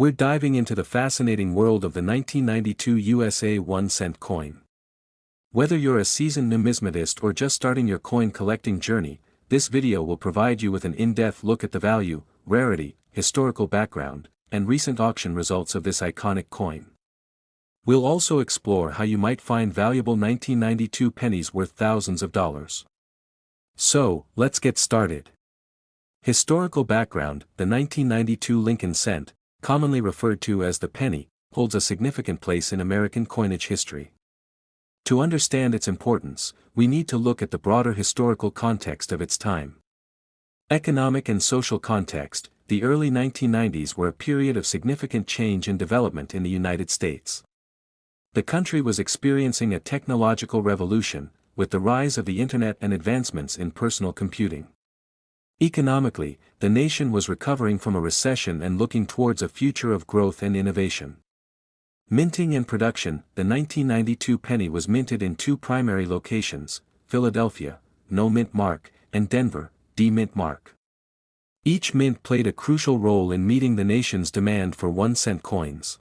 We're diving into the fascinating world of the 1992 USA 1-cent coin. Whether you're a seasoned numismatist or just starting your coin collecting journey, this video will provide you with an in-depth look at the value, rarity, historical background, and recent auction results of this iconic coin. We'll also explore how you might find valuable 1992 pennies worth thousands of dollars. So, let's get started. Historical background: the 1992 Lincoln cent, commonly referred to as the penny, holds a significant place in American coinage history. To understand its importance, we need to look at the broader historical context of its time. Economic and social context: the early 1990s were a period of significant change and development in the United States. The country was experiencing a technological revolution, with the rise of the internet and advancements in personal computing. Economically, the nation was recovering from a recession and looking towards a future of growth and innovation. Minting and production: the 1992 penny was minted in two primary locations, Philadelphia, no mint mark, and Denver, D-mint mark. Each mint played a crucial role in meeting the nation's demand for 1-cent coins.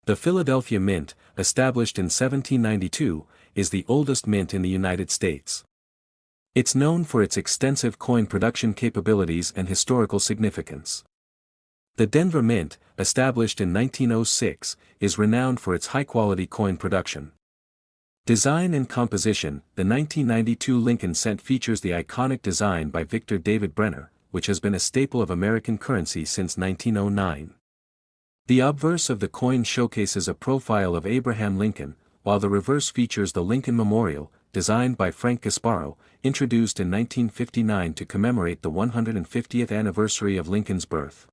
The Philadelphia Mint, established in 1792, is the oldest mint in the United States. It's known for its extensive coin production capabilities and historical significance. The Denver Mint, established in 1906, is renowned for its high-quality coin production. Design and composition: the 1992 Lincoln cent features the iconic design by Victor David Brenner, which has been a staple of American currency since 1909. The obverse of the coin showcases a profile of Abraham Lincoln, while the reverse features the Lincoln Memorial, designed by Frank Gasparro, introduced in 1959 to commemorate the 150th anniversary of Lincoln's birth.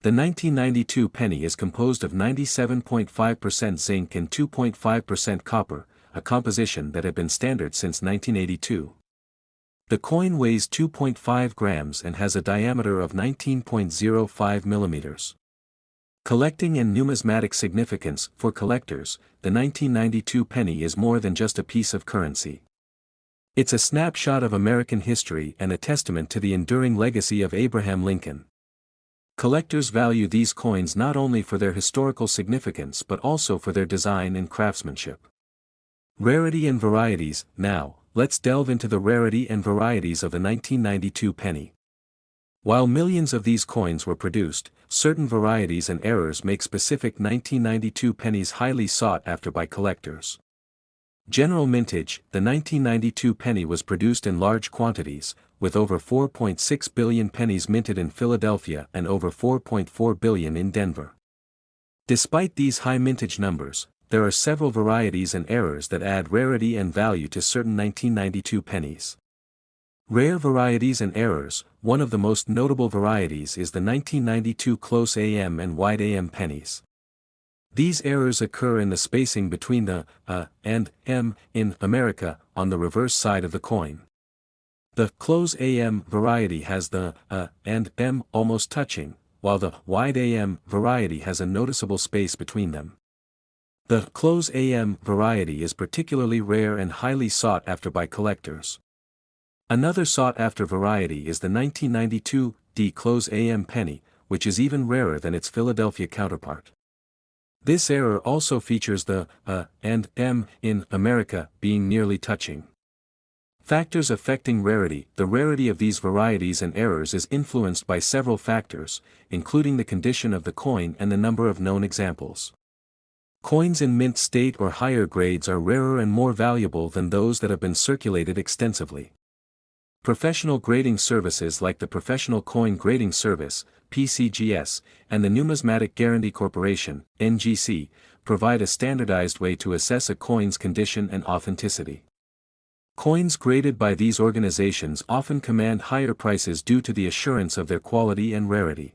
The 1992 penny is composed of 97.5% zinc and 2.5% copper, a composition that had been standard since 1982. The coin weighs 2.5 grams and has a diameter of 19.05 millimeters. Collecting and numismatic significance: for collectors, the 1992 penny is more than just a piece of currency. It's a snapshot of American history and a testament to the enduring legacy of Abraham Lincoln. Collectors value these coins not only for their historical significance but also for their design and craftsmanship. Rarity and varieties: now, let's delve into the rarity and varieties of the 1992 penny. While millions of these coins were produced, certain varieties and errors make specific 1992 pennies highly sought after by collectors. General mintage: the 1992 penny was produced in large quantities, with over 4.6 billion pennies minted in Philadelphia and over 4.4 billion in Denver. Despite these high mintage numbers, there are several varieties and errors that add rarity and value to certain 1992 pennies. Rare varieties and errors: one of the most notable varieties is the 1992 close AM and wide AM pennies. These errors occur in the spacing between the and M in America on the reverse side of the coin. The close AM variety has the and M almost touching, while the wide AM variety has a noticeable space between them. The close AM variety is particularly rare and highly sought after by collectors. Another sought-after variety is the 1992 D close AM penny, which is even rarer than its Philadelphia counterpart. This error also features the and M in America being nearly touching. Factors affecting rarity: the rarity of these varieties and errors is influenced by several factors, including the condition of the coin and the number of known examples. Coins in mint state or higher grades are rarer and more valuable than those that have been circulated extensively. Professional grading services like the Professional Coin Grading Service, PCGS, and the Numismatic Guarantee Corporation, NGC, provide a standardized way to assess a coin's condition and authenticity. Coins graded by these organizations often command higher prices due to the assurance of their quality and rarity.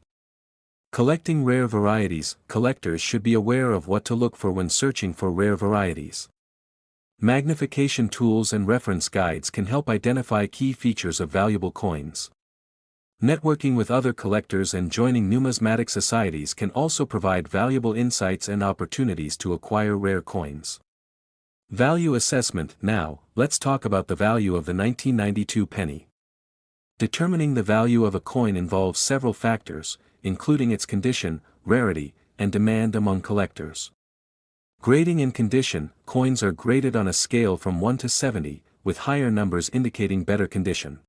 Collecting rare varieties: collectors should be aware of what to look for when searching for rare varieties. Magnification tools and reference guides can help identify key features of valuable coins. Networking with other collectors and joining numismatic societies can also provide valuable insights and opportunities to acquire rare coins. Value assessment: now, let's talk about the value of the 1992 penny. Determining the value of a coin involves several factors, including its condition, rarity, and demand among collectors. Grading and condition: coins are graded on a scale from 1 to 70, with higher numbers indicating better condition.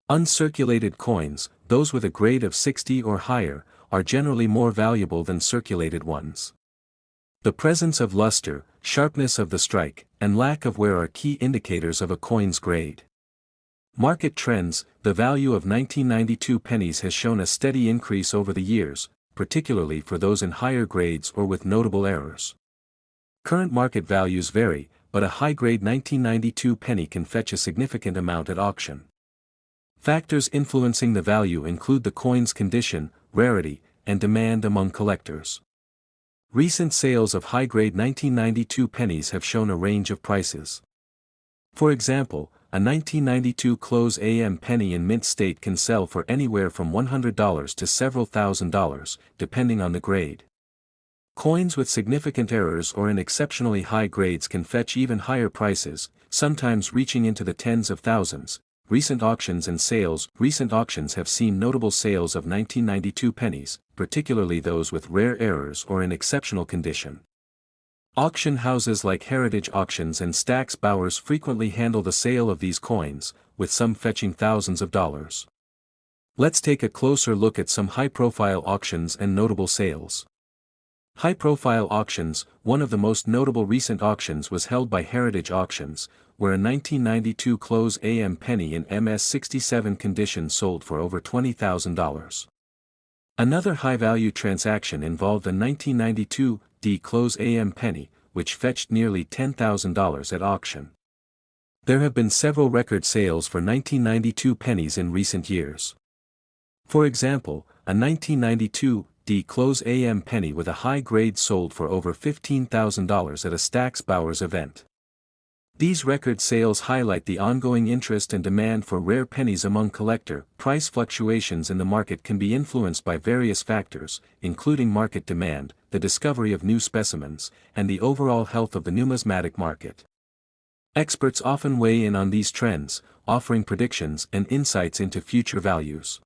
Uncirculated coins, those with a grade of 60 or higher, are generally more valuable than circulated ones. The presence of luster, sharpness of the strike, and lack of wear are key indicators of a coin's grade. Market trends: the value of 1992 pennies has shown a steady increase over the years, particularly for those in higher grades or with notable errors. Current market values vary, but a high-grade 1992 penny can fetch a significant amount at auction. Factors influencing the value include the coin's condition, rarity, and demand among collectors. Recent sales of high-grade 1992 pennies have shown a range of prices. For example, a 1992 close AM penny in mint state can sell for anywhere from $100 to several $1,000s, depending on the grade. Coins with significant errors or in exceptionally high grades can fetch even higher prices, sometimes reaching into the tens of thousands. Recent auctions and sales: recent auctions have seen notable sales of 1992 pennies, particularly those with rare errors or in exceptional condition. Auction houses like Heritage Auctions and Stack's Bowers frequently handle the sale of these coins, with some fetching thousands of dollars. Let's take a closer look at some high-profile auctions and notable sales. High-profile auctions: one of the most notable recent auctions was held by Heritage Auctions, where a 1992 close AM penny in MS67 condition sold for over $20,000. Another high-value transaction involved a 1992 D close AM penny, which fetched nearly $10,000 at auction. There have been several record sales for 1992 pennies in recent years. For example, a 1992 D close AM penny with a high grade sold for over $15,000 at a Stack's Bowers event. These record sales highlight the ongoing interest and demand for rare pennies among collectors. Price fluctuations in the market can be influenced by various factors, including market demand, the discovery of new specimens, and the overall health of the numismatic market. Experts often weigh in on these trends, offering predictions and insights into future values.